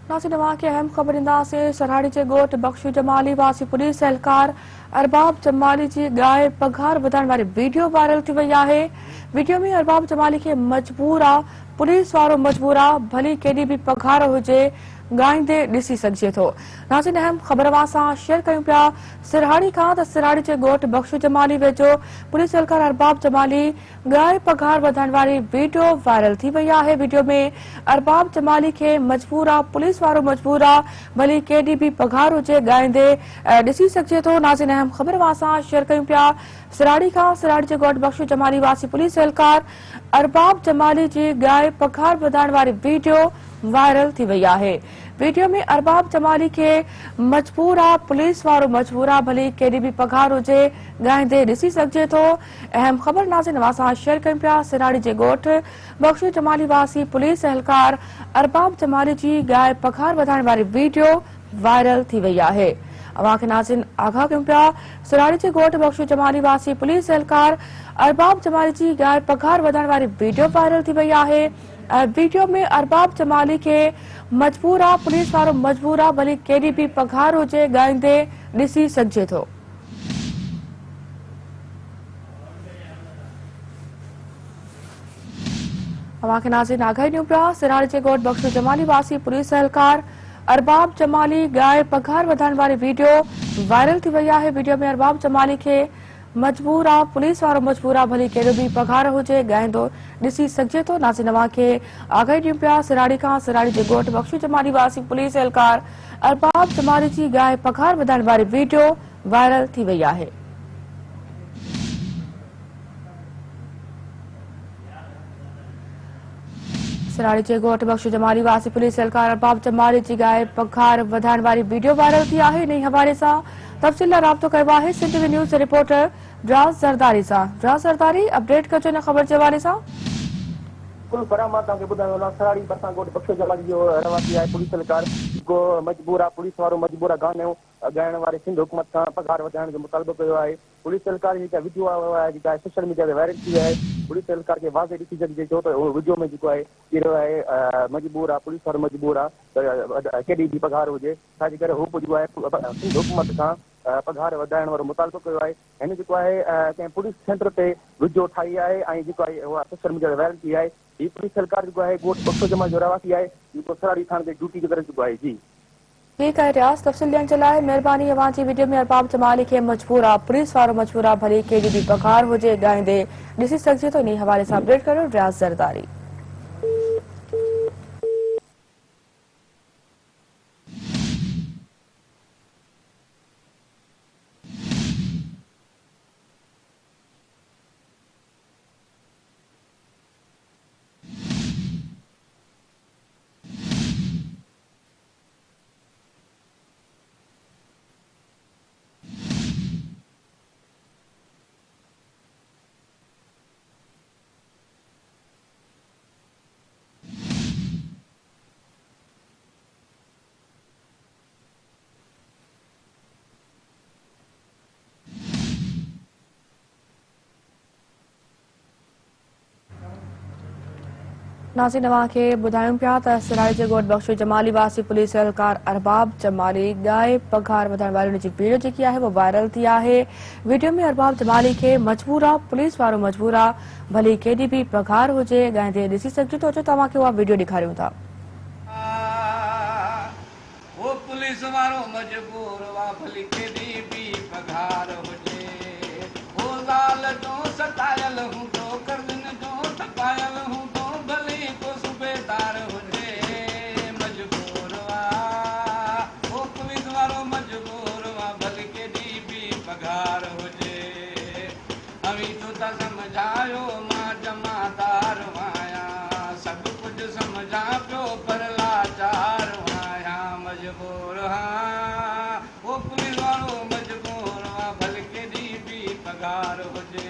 नासिर नवा के अहम खबर इंदासे सराड़ी के गोट बख्शू जमाली वासी पुलिस एहलकार अरबाब जमाली जी गाय पघार वधाइण वारी वीडियो वायरल थी वई आहे। वीडियो में अरबाब जमाली के मजबूर आ पुलिस वारो मजबूर आ भली केडी भी पघार हुजे गाइंदे ॾिसी सघिजे थो। नाज़रीन अहम खबर सां शेयर कयूं पिया सिरहाड़ी खां त सिरहाड़ी जे ॻोठ बख्शू जमाली वेझो पुलिस एहलकार अरबाब जमाली गाय पघार वधाइण वारी वीडियो वायरल थी वई आहे। वीडियो में अरबाब जमाली के मजबूर आ पुलिस वारो मजबूर आ भली केडी भी पघार हुजे गाइंदे ॾिसी सघिजे थो। नाज़रीन अहम खबर सां शेयर कयूं पिया सिराड़ी खां सिराड़ी जे ॻोठ बख्शू जमाली वासी पुलिस एहलकार अरबाब जमाली जी गाय पघार वधाइण वारी वीडियो वायरल थी वई आहे। वीडियो में अरबाब जमाली के मजबूर आ पुलिस वारो मजबूर आ भली केडी भी पघार हुजे गाइंदे ॾिसी सघिजे थो। अहम खबर नाज़रीन सां शेयर कयूं पिया सिराड़ी जे ॻोठ बख्शू जमाली वासी पुलिस एहलकार अरबाब जमाली जी गाय पघार वधाइण वारी वीडियो वायरल थी वई आहे। अवां खे नाज़रीन आगाह कयूं पिया सिराड़ी जे ॻोठ बख्शू जमाली वासी पुलिस एहलकार अरबाब जमाली जी गाय पघार वधाइण वारी वीडियो वायरल थी वई आहे। वीडियो में अरबाब जमाली के मजबूर आ पुलिस वारो मजबूर आ भली केडी भी पघार हुजे गाइंदे ॾिसी सघिजे थो। अवां खे नाज़रीन आगाही ॾियूं पिया सिराड़ी जे ॻोठ बख्शू जमाली वासी पुलिस एहलकार अरबाब जमाली गाय पघार वधाइण वारी वीडियो वायरल थी वई आहे। वीडियो में अरबाब जमाली के मजबूर आ पुलिस वारो मजबूर आ भली केड़ो भी पघार हुजे गाइंदो ॾिसी सघिजे थो। नाज़रीन अवां खे आगाही ॾियूं पिया सिराड़ी खां सिराड़ी जे ॻोठ बख्शू जमाली वासी पुलिस एहलकार अरबाब जमाली जी गाय पघार वधाइण वारी वीडियो वायरल थी वई आहे। सिराड़ी जे ॻोठ बख्शू जमाली वासी पुलिस एहलकार अरबाब जमाली जी गाय पघार वधाइण वारी वीडियो वायरल थी आहे। इन हवाले सां तफ़सील लाइ राब्तो कयो आहे सिंध टीवी न्यूज़ जे रिपोर्टर ड्रास ज़रदारी सां। ड्रास ज़रदारी अपडेट कजो इन खबर जे हवाले सां। बिल्कुल बरामद तव्हांखे ॿुधायो सराड़ी भरिसां ॻोठ बख्शू जमाली जो रहवासी आहे पुलिस एहलकार को मजबूर आहे पुलिस वारो मजबूर आहे गानो ॻाइण वारे सिंध हुकूमत खां पघार वधाइण जो मुतालबो कयो आहे। पुलिस एहलकार जी जेका वीडियो आहे जेका सोशल मीडिया ते वायरल थी आहे पुलिस एहलकार खे वाज़े ॾिसी सघिजे थो त उहो वीडियो में जेको आहे कहिड़ो आहे मजबूर आहे पुलिस वारो मजबूर आहे केॾी बि पघार हुजे छाजे करे हू जेको आहे सिंध हुकूमत खां पघार वधाइण वारो मुतालबो कयो आहे। हिन जेको आहे कंहिं पुलिस सेंटर ते वीडियो ठाही आहे ऐं जेको आहे उहा सोशल मीडिया ते वायरल थी आहे। हीअ पुलिस एहलकार जेको आहे ॻोठ बख्शू जमाली जो रहवासी आहे जेको सराड़ी थाणे ते ड्यूटी करे चुको आहे। जी ठीक है रियाज़ तफ़सील ॾियण जे लाइ महिरबानी। अवां जी वीडियो में अरबाब जमाली के मजबूर आ पुलिस वारो मजबूर आ भली केडी भी पघार हुजे गाइंदे ॾिसी सघिजे थो। इन हवाले सां अपडेट कयो रियाज़ ज़रदारी। नाज़रीन अवां खे ॿुधायूं पिया त सिराड़ी जे ॻोठ बख्शू जमाली वासी पुलिस एहलकार अरबाब जमाली गाय पघार वधाइण वारी हुन जी वीडियो जेकी आहे वो वायरल थी आहे। वीडियो में अरबाब जमाली के मजबूर आ पुलिस वारो मजबूर आ भली केडी भी पघार हुजे गाइंदे ॾिसी सघिजे थो। अचो तव्हां खे उहा वीडियो ॾेखारियूं था। वो पुलिस वारो मजबूर वा भली केडी भी पघार हुजे वो लाल जो सतायल हूंदो कर्जन जो तपायल हूंदो भली को सूबेदार हुजे मजबूर वा वो पुलिस वारो मजबूर वा भली केडी भी पघार हुजे। अवी तो त समझायो मां जमादार वाया सब कुछ समझा पियो पर लाचार वाया मजबूर हाँ वो पुलिस वारो मजबूर वा भले केडी भी पघार हुजे।